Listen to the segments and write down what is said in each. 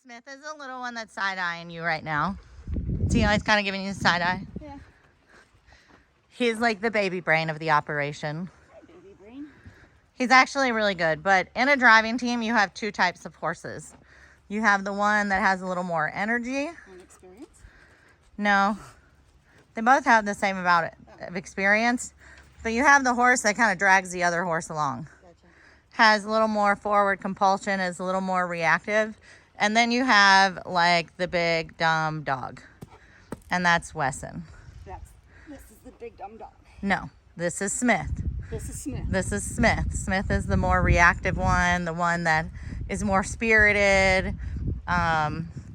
Smith is a little one that's side-eyeing you right now. See how he's kind of giving you the side-eye? Yeah. He's like the baby brain of the operation. Hi, baby brain. He's actually really good, but in a driving team, you have two types of horses. You have the one that has a little more energy. And experience? No, they both have the same amount of experience, but you have the horse that kind of drags the other horse along. Gotcha. Has a little more forward compulsion, is a little more reactive. And then you have like the big dumb dog, and that's Wesson. This is the big dumb dog. No, this is Smith. This is Smith. This is Smith. Smith is the more reactive one, the one that is more spirited.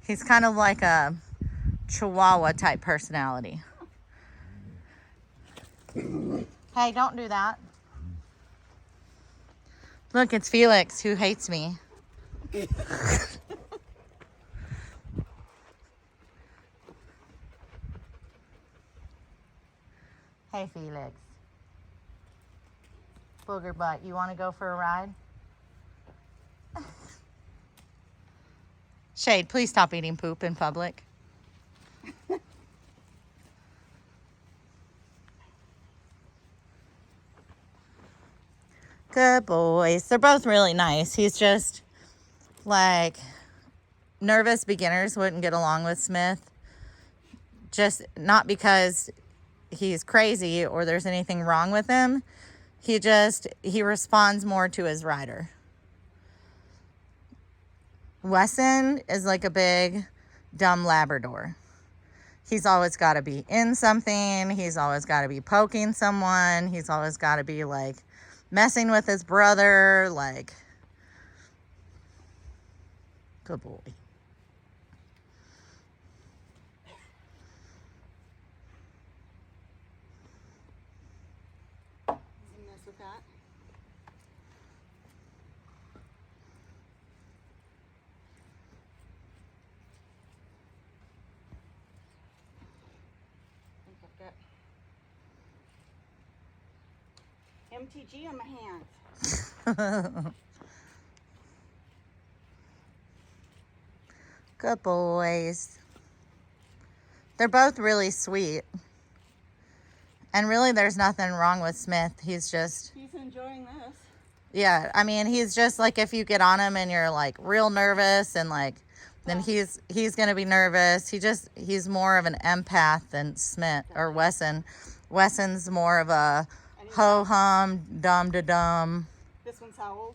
He's kind of like a Chihuahua type personality. Hey, don't do that. Look, it's Felix who hates me. Hey, Felix. Booger butt, you want to go for a ride? Shade, please stop eating poop in public. Good boys. They're both really nice. He's just like nervous beginners wouldn't get along with Smith. Just not because he's crazy or there's anything wrong with him. He responds more to his rider. Wesson is like a big, dumb Labrador. He's always got to be in something. He's always got to be poking someone. He's always got to be like messing with his brother. Like, good boy. Mess with that. I think I've got MTG on my hands. Good boys. They're both really sweet. And really, there's nothing wrong with Smith. He's enjoying this. Yeah, I mean, he's just like if you get on him and you're like real nervous and like, then he's going to be nervous. He's more of an empath than Smith or Wesson. Wesson's more of a ho-hum, dumb-to-dumb. This one's how old?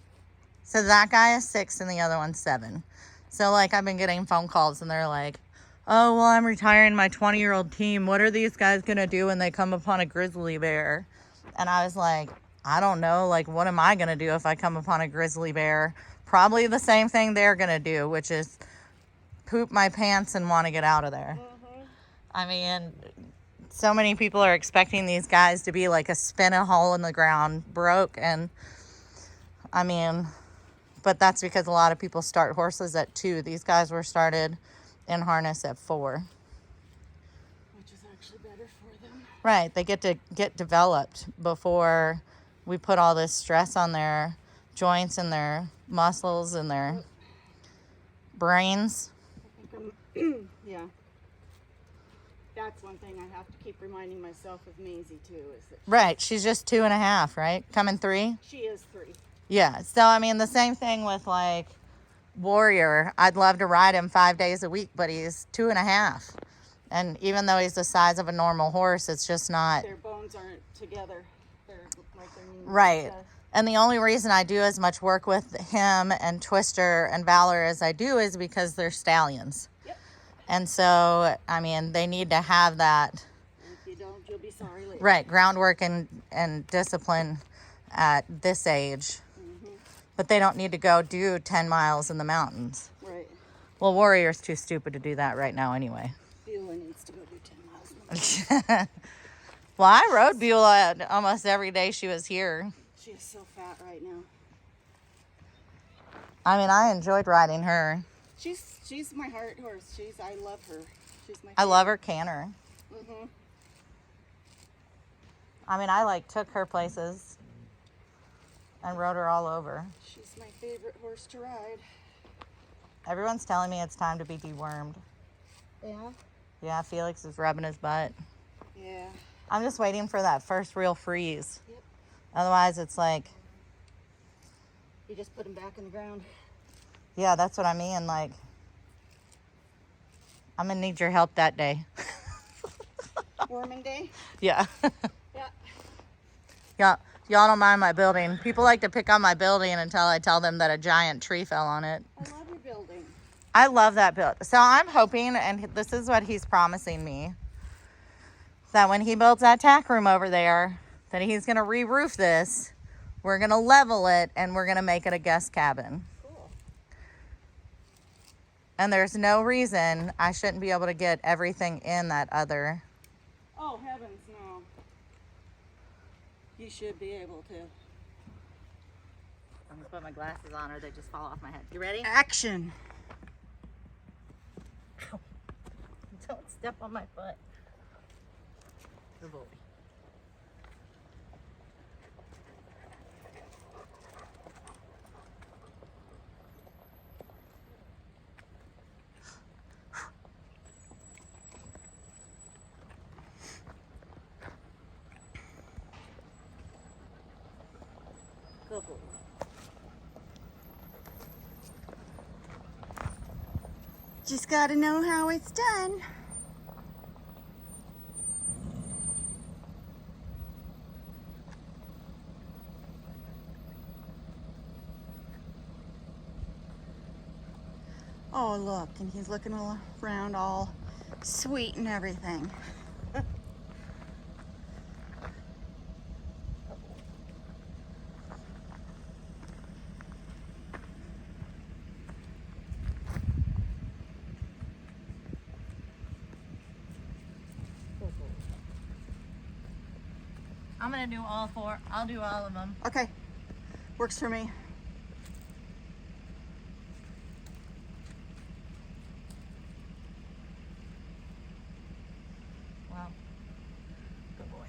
So that guy is 6 and the other one's 7. So like I've been getting phone calls and they're like, oh, well, I'm retiring my 20-year-old team. What are these guys going to do when they come upon a grizzly bear? And I was like, I don't know. Like, what am I going to do if I come upon a grizzly bear? Probably the same thing they're going to do, which is poop my pants and want to get out of there. Mm-hmm. I mean, so many people are expecting these guys to be like a spin a hole in the ground broke. And I mean, but that's because a lot of people start horses at 2. These guys were started in harness at 4. Which is actually better for them. Right. They get to get developed before we put all this stress on their joints and their muscles and their brains. I think yeah. That's one thing I have to keep reminding myself of Maisie too. Is that Right. She's just 2.5, right? Coming 3? she is 3. Yeah. So, I mean, the same thing with like Warrior. I'd love to ride him 5 days a week, but he's 2.5. And even though he's the size of a normal horse, it's just not. Their bones aren't together. They're like their knees. Right. And the only reason I do as much work with him and Twister and Valor as I do is because they're stallions. Yep. And so, I mean, they need to have that. And if you don't, you'll be sorry later. Right, groundwork and discipline at this age. Mm-hmm. But they don't need to go do 10 miles in the mountains. Right. Well, Warrior's too stupid to do that right now anyway. Beulah needs to go do 10 miles in the mountains. Well, I rode Beulah almost every day she was here. She is so fat right now. I mean, I enjoyed riding her. She's my heart horse. I love her. She's my favorite. I love her canter. Mm-hmm. I mean, I like took her places and rode her all over. She's my favorite horse to ride. Everyone's telling me it's time to be dewormed. Yeah? Yeah, Felix is rubbing his butt. Yeah. I'm just waiting for that first real freeze. Yep. Otherwise, it's like, You just put them back in the ground. yeah, that's what I mean. Like, I'm gonna need your help that day. Warming day? Yeah. Yeah. Yeah. Y'all don't mind my building. People like to pick on my building until I tell them that a giant tree fell on it. I love your building. I love that build. So I'm hoping, and this is what he's promising me, that when he builds that tack room over there, that he's going to re-roof this, we're going to level it, and we're going to make it a guest cabin. Cool. And there's no reason I shouldn't be able to get everything in that other. Oh, heavens, no. You should be able to. I'm going to put my glasses on or they just fall off my head. You ready? Action. Don't step on my foot. Good boy. Good boy. Just gotta know how it's done. Oh, look, and he's looking all around all sweet and everything. I'm going to do all four. I'll do all of them. Okay, works for me. Wow. Good boy.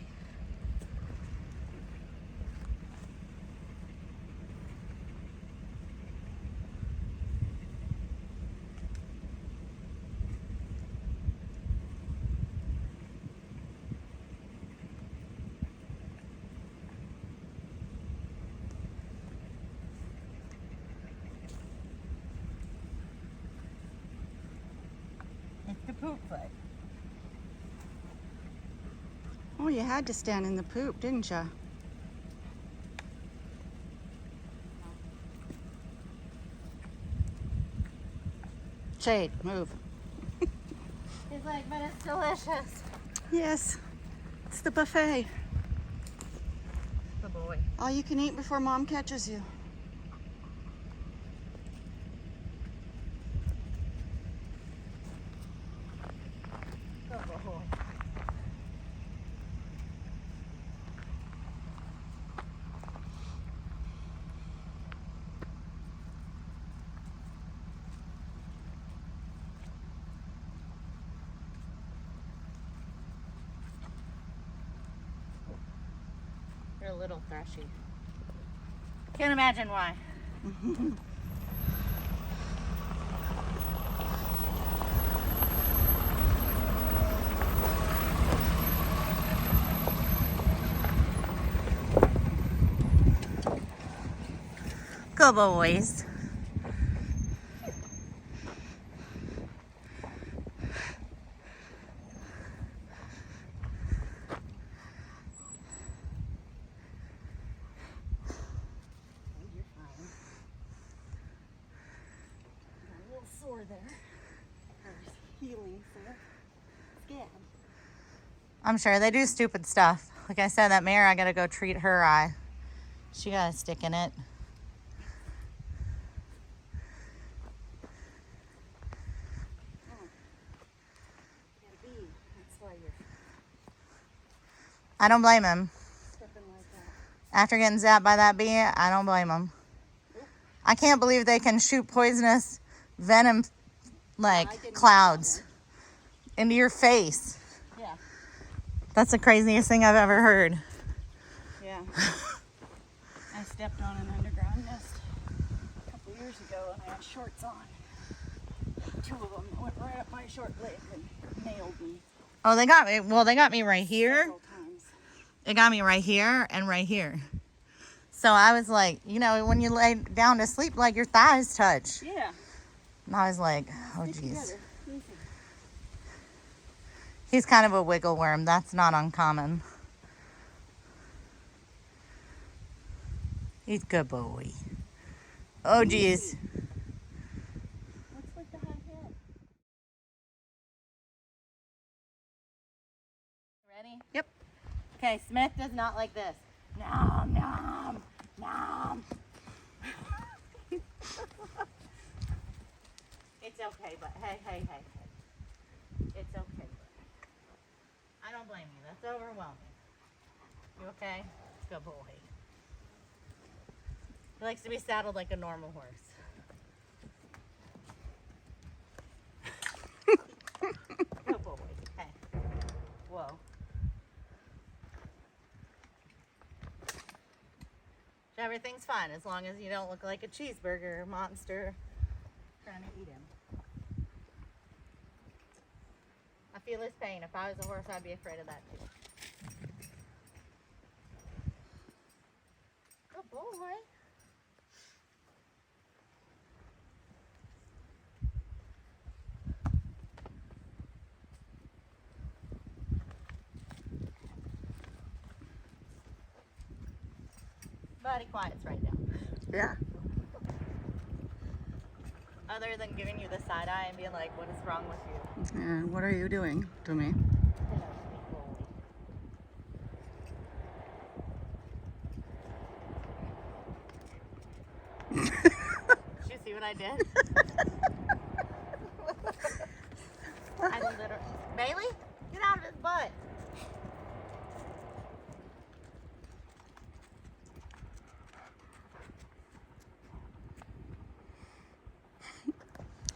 It's the poop foot. Oh, you had to stand in the poop, didn't you? Shade, move. He's like, but it's delicious. Yes, it's the buffet. Good boy. All you can eat before Mom catches you. Good boy. You're a little thrashy. Can't imagine why. Good boys. You're fine. Got a little sore there. Or healing sore. Scab. I'm sure they do stupid stuff. Like I said, that mare, I gotta go treat her eye. She got a stick in it. Got a bee. That's why you're I don't blame him. stepping like that. After getting zapped by that bee, I don't blame him. I can't believe they can shoot poisonous venom like I didn't clouds know into your face. Yeah. That's the craziest thing I've ever heard. Yeah. I stepped on an underground nest a couple years ago and I had shorts on. two of them went right up my short leg and nailed me Oh, they got me. Well, they got me right here. several times. They got me right here and right here. So I was like, you know, when you lay down to sleep, like your thighs touch. Yeah. And I was like, oh, Stick geez. together. Easy. He's kind of a wiggle worm. That's not uncommon. He's a good boy. Oh, geez. What's with the high head? Ready? Yep. Okay, Smith does not like this. Nom, nom, nom. It's okay, but hey. It's okay, but I don't blame you. That's overwhelming. You okay? Good boy. He likes to be saddled like a normal horse. Good boy. Hey. Whoa. Everything's fine as long as you don't look like a cheeseburger monster trying to eat him. I feel his pain. If I was a horse, I'd be afraid of that too. Good boy. But he quiets right now. Yeah. Other than giving you the side eye and being like, what is wrong with you? And what are you doing to me? Hello, sweet boy. Did you see what I did? I literally... Bailey, get out of his butt.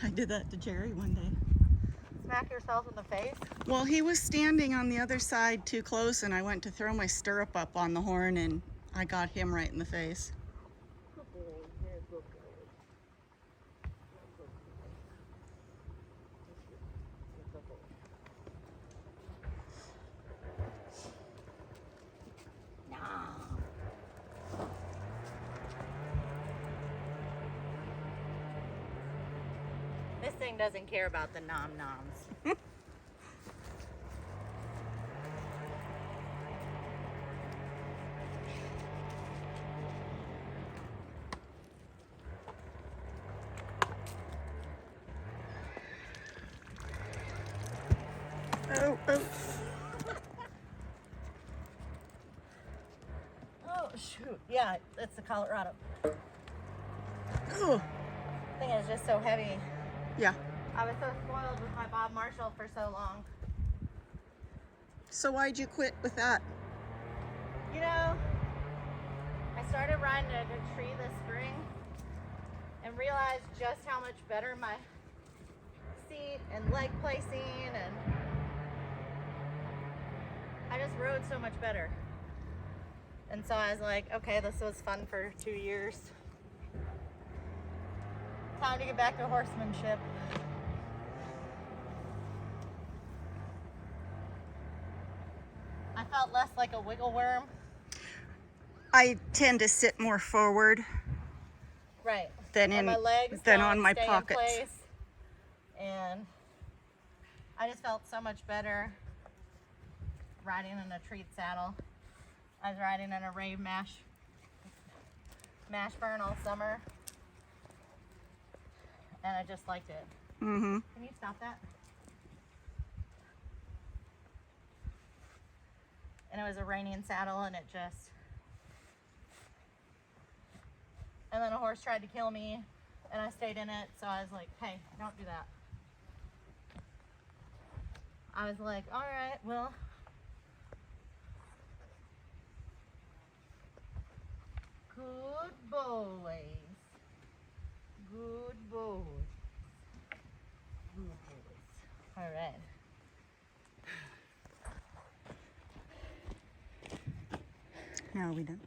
I did that to Jerry one day. Smack yourself in the face. Well, he was standing on the other side too close, and I went to throw my stirrup up on the horn, and I got him right in the face. Good boy. You're a good boy. This thing doesn't care about the nom noms. Oh, oh. Oh, shoot. Yeah, it's the Colorado. Oh. Thing is just so heavy. Yeah. I was so spoiled with my Bob Marshall for so long. So why'd you quit with that? You know, I started riding a tree this spring and realized just how much better my seat and leg placing, and I just rode so much better. And so I was like, okay, this was fun for 2 years. Time to get back to horsemanship. I felt less like a wiggle worm. I tend to sit more forward Right. than And in my legs than don't on my stay in pockets. place. And I just felt so much better riding in a treat saddle. I was riding in a rave mash burn all summer, and I just liked it. Mm-hmm. Can you stop that? And it was a reining saddle, and it just... And then a horse tried to kill me, and I stayed in it, so I was like, hey, don't do that. I was like, all right, well... Good boys. Good boys. Good boys. All right. Now are we done?